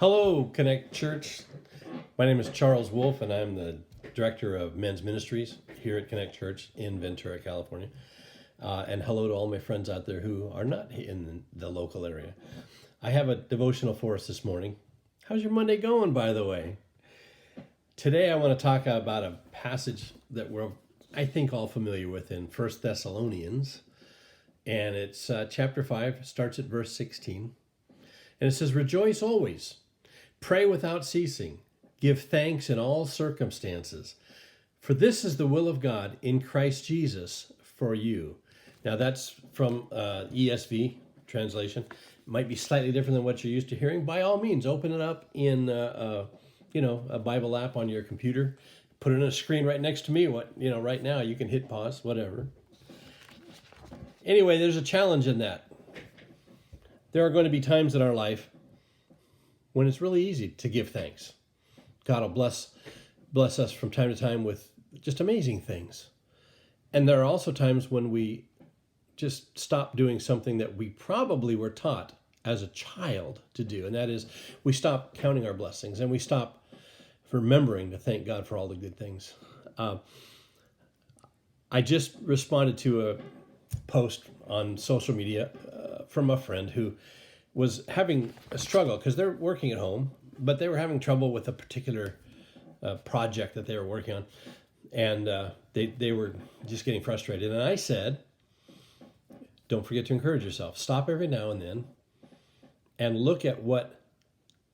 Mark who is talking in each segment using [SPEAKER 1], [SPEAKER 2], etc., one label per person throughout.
[SPEAKER 1] Hello, Connect Church. My name is Charles Wolf, and I'm the Director of Men's Ministries here at Connect Church in Ventura, California. And hello to all my friends out there who are not in the local area. I have a devotional for us this morning. How's your Monday going, by the way? Today I want to talk about a passage that we're, I think, all familiar with in 1 Thessalonians. And it's chapter 5, starts at verse 16. And it says, "Rejoice always. Pray without ceasing. Give thanks in all circumstances. For this is the will of God in Christ Jesus for you." Now that's from ESV translation. It might be slightly different than what you're used to hearing. By all means, open it up in a Bible app on your computer. Put it on a screen right next to me. Right now you can hit pause, whatever. Anyway, there's a challenge in that. There are going to be times in our life when it's really easy to give thanks. God will bless us from time to time with just amazing things. And there are also times when we just stop doing something that we probably were taught as a child to do. And that is, we stop counting our blessings and we stop remembering to thank God for all the good things. I just responded to a post on social media from a friend who was having a struggle because they're working at home, but they were having trouble with a particular project that they were working on, and they were just getting frustrated. And I said, don't forget to encourage yourself. Stop every now and then and look at what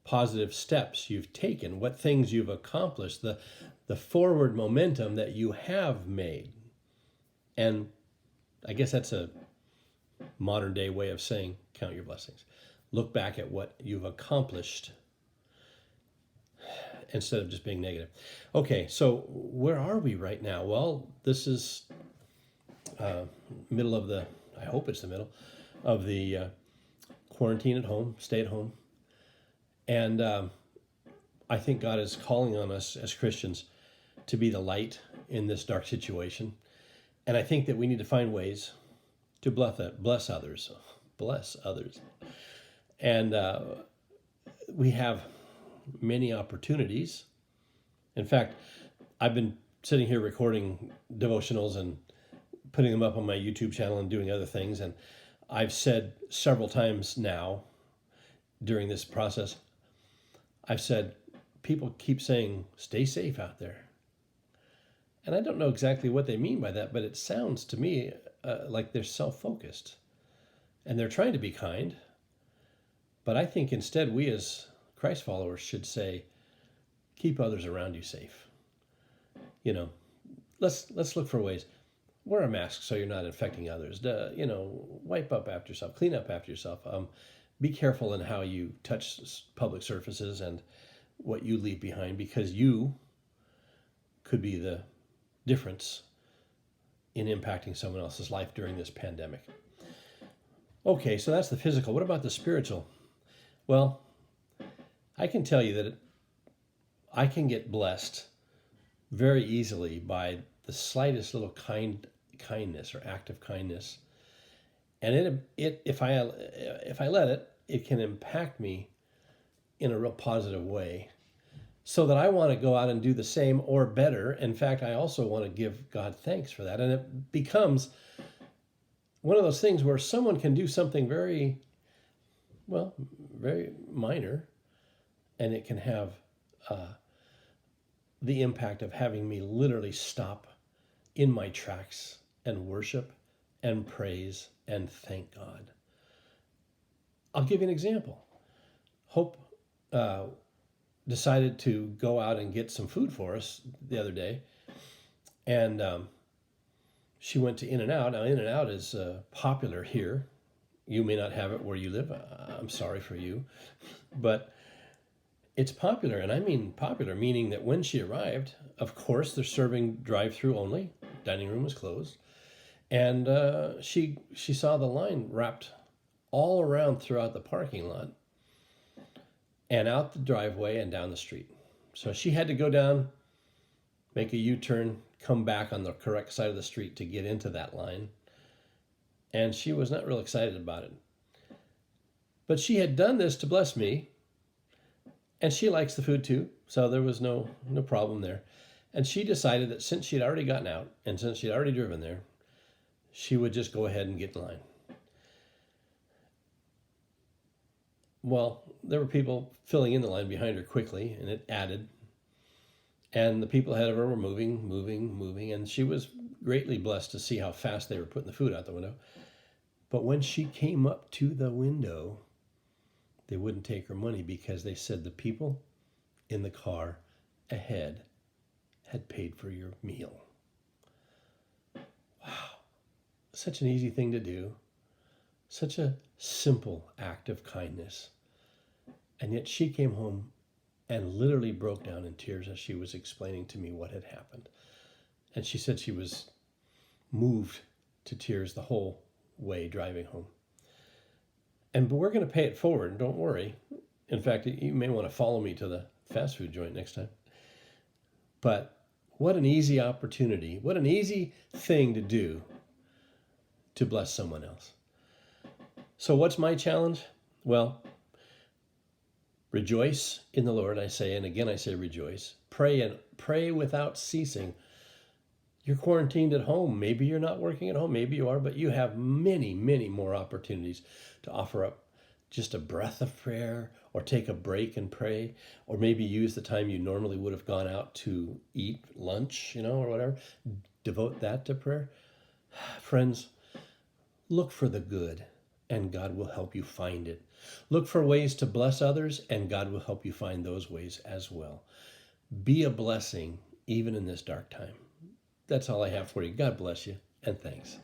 [SPEAKER 1] positive steps you've taken, what things you've accomplished, the forward momentum that you have made. And I guess that's a modern day way of saying count your blessings. Look back at what you've accomplished instead of just being negative. Okay, so where are we right now? Well, this is middle of I hope it's the middle of the quarantine at home, stay at home. And I think God is calling on us as Christians to be the light in this dark situation. And I think that we need to find ways to bless others. And we have many opportunities. In fact, I've been sitting here recording devotionals and putting them up on my YouTube channel and doing other things. And I've said several times now during this process, I've said, people keep saying, stay safe out there. And I don't know exactly what they mean by that, but it sounds to me like they're self-focused. And they're trying to be kind. But I think instead we as Christ followers should say, keep others around you safe. Let's look for ways. Wear a mask so you're not infecting others. Wipe up after yourself, clean up after yourself. Be careful in how you touch public surfaces and what you leave behind, because you could be the difference in impacting someone else's life during this pandemic. Okay, so that's the physical. What about the spiritual? Well, I can tell you that I can get blessed very easily by the slightest little kindness or act of kindness, and if I let it, it can impact me in a real positive way, so that I want to go out and do the same or better. In fact, I also want to give God thanks for that, and it becomes one of those things where someone can do something very minor, and it can have the impact of having me literally stop in my tracks and worship and praise and thank God. I'll give you an example. Hope decided to go out and get some food for us the other day, and she went to In-N-Out. Now, In-N-Out is popular here. You may not have it where you live. I'm sorry for you. But it's popular, and I mean popular, meaning that when she arrived, of course, they're serving drive-through only. Dining room was closed. And she saw the line wrapped all around throughout the parking lot and out the driveway and down the street. So she had to go down, make a U-turn, come back on the correct side of the street to get into that line. And she was not real excited about it. But she had done this to bless me, And she likes the food too, so there was no problem there. And she decided that since she'd already gotten out and since she'd already driven there, she would just go ahead and get in line. Well, there were people filling in the line behind her quickly, and it added. And the people ahead of her were moving, and she was greatly blessed to see how fast they were putting the food out the window. But when she came up to the window, they wouldn't take her money because they said the people in the car ahead had paid for your meal. Wow, such an easy thing to do. Such a simple act of kindness. And yet she came home and literally broke down in tears as she was explaining to me what had happened. And she said she was moved to tears the whole way driving home. And we're going to pay it forward, don't worry. In fact, you may want to follow me to the fast food joint next time. But what an easy opportunity, what an easy thing to do to bless someone else. So what's my challenge? Well, rejoice in the Lord, I say, and again I say rejoice. Pray and pray without ceasing. You're quarantined at home. Maybe you're not working at home. Maybe you are, but you have many, many more opportunities to offer up just a breath of prayer, or take a break and pray, or maybe use the time you normally would have gone out to eat lunch, or whatever. Devote that to prayer. Friends, look for the good, and God will help you find it. Look for ways to bless others, and God will help you find those ways as well. Be a blessing even in this dark time. That's all I have for you. God bless you, and thanks.